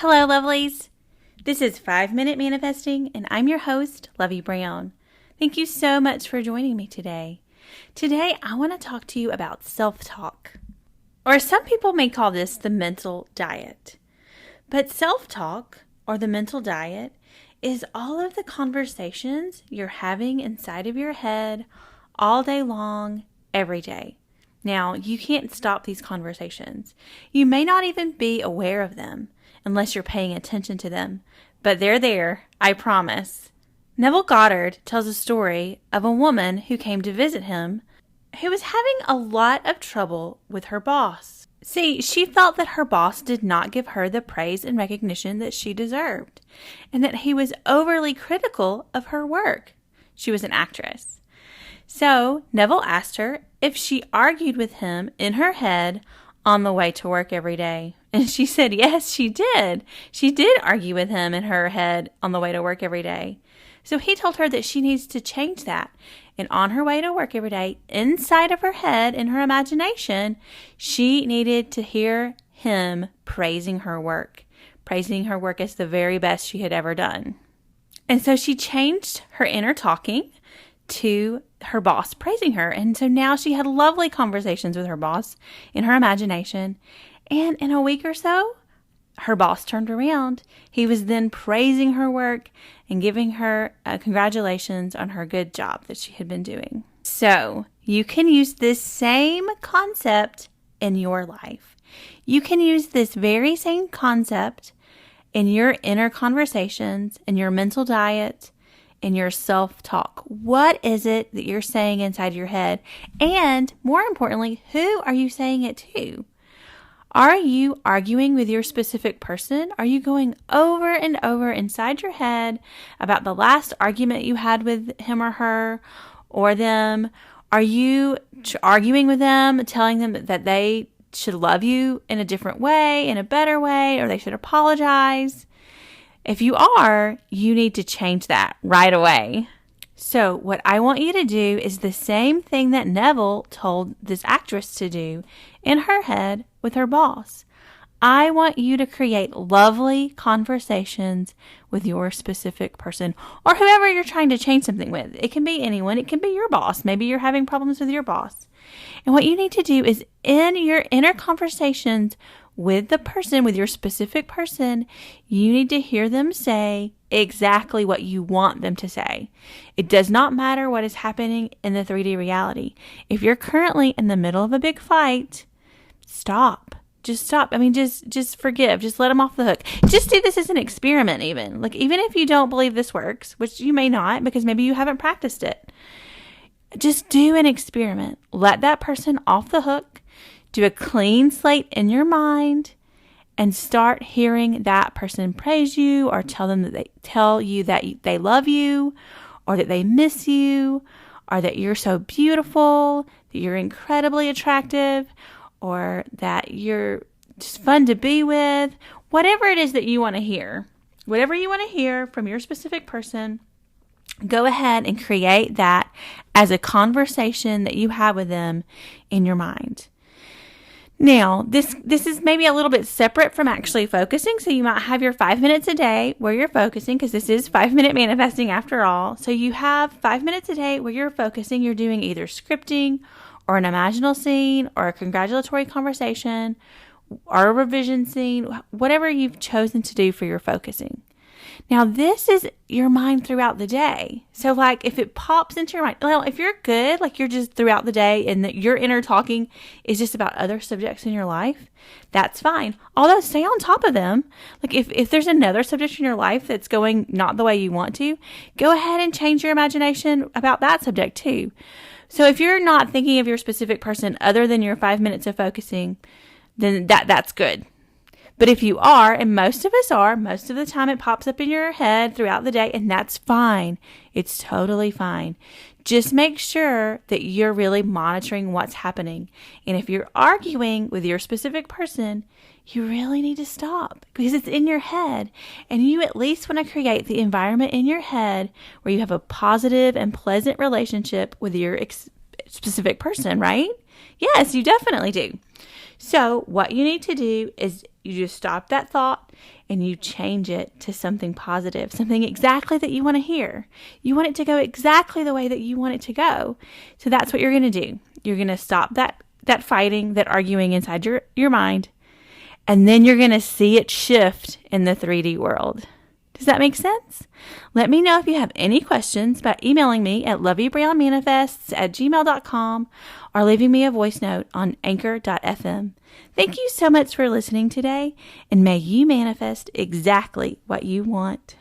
Hello, lovelies. This is 5-Minute Manifesting, and I'm your host, Lovey Brown. Thank you so much for joining me today. Today, I want to talk to you about self-talk, or some people may call this the mental diet. But self-talk, or the mental diet, is all of the conversations you're having inside of your head all day long, every day. Now, you can't stop these conversations. You may not even be aware of them unless you're paying attention to them, but they're there, I promise. Neville Goddard tells a story of a woman who came to visit him who was having a lot of trouble with her boss. See, she felt that her boss did not give her the praise and recognition that she deserved, and that he was overly critical of her work. She was an actress. So Neville asked her if she argued with him in her head on the way to work every day. And she said, yes, she did. She did argue with him in her head on the way to work every day. So he told her that she needs to change that. And on her way to work every day, inside of her head, in her imagination, she needed to hear him praising her work as the very best she had ever done. And so she changed her inner talking to her boss praising her. And so now she had lovely conversations with her boss in her imagination. And in a week or so, her boss turned around. He was then praising her work and giving her congratulations on her good job that she had been doing. So you can use this same concept in your life. You can use this very same concept in your inner conversations, in your mental diet, in your self-talk. What is it that you're saying inside your head? And more importantly, who are you saying it to? Are you arguing with your specific person? Are you going over and over inside your head about the last argument you had with him or her or them? Are you arguing with them, telling them that they should love you in a different way, in a better way, or they should apologize? If you are, you need to change that right away. So what I want you to do is the same thing that Neville told this actress to do in her head with her boss. I want you to create lovely conversations with your specific person or whoever you're trying to change something with. It can be anyone. It can be your boss. Maybe you're having problems with your boss. And what you need to do is in your inner conversations with the person, with your specific person, you need to hear them say exactly what you want them to say. It does not matter what is happening in the 3D reality. If you're currently in the middle of a big fight, stop. Just stop. Just forgive. Just let them off the hook. Just do this as an experiment even. Even if you don't believe this works, which you may not because maybe you haven't practiced it, just do an experiment. Let that person off the hook. Do a clean slate in your mind and start hearing that person praise you or tell you that they love you or that they miss you or that you're so beautiful, that you're incredibly attractive, or that you're just fun to be with. Whatever it is that you want to hear, whatever you want to hear from your specific person, go ahead and create that as a conversation that you have with them in your mind. Now, this is maybe a little bit separate from actually focusing. So you might have your 5 minutes a day where you're focusing, because this is 5-minute manifesting after all. So you have 5 minutes a day where you're focusing. You're doing either scripting or an imaginal scene or a congratulatory conversation or a revision scene, whatever you've chosen to do for your focusing. Now, this is your mind throughout the day. So, if it pops into your mind, if you're good, you're just throughout the day and that your inner talking is just about other subjects in your life, that's fine. Although, stay on top of them. If there's another subject in your life that's going not the way you want to, go ahead and change your imagination about that subject too. So, if you're not thinking of your specific person other than your 5 minutes of focusing, then that's good. But if you are, and most of us are, most of the time it pops up in your head throughout the day, and that's fine. It's totally fine. Just make sure that you're really monitoring what's happening. And if you're arguing with your specific person, you really need to stop because it's in your head. And you at least want to create the environment in your head where you have a positive and pleasant relationship with your specific person, right? Yes, you definitely do. So what you need to do is you just stop that thought and you change it to something positive, something exactly that you want to hear. You want it to go exactly the way that you want it to go. So that's what you're going to do. You're going to stop that fighting, that arguing inside your mind, and then you're going to see it shift in the 3D world. Does that make sense? Let me know if you have any questions by emailing me at loveybrownmanifests@gmail.com or leaving me a voice note on anchor.fm. Thank you so much for listening today, and may you manifest exactly what you want.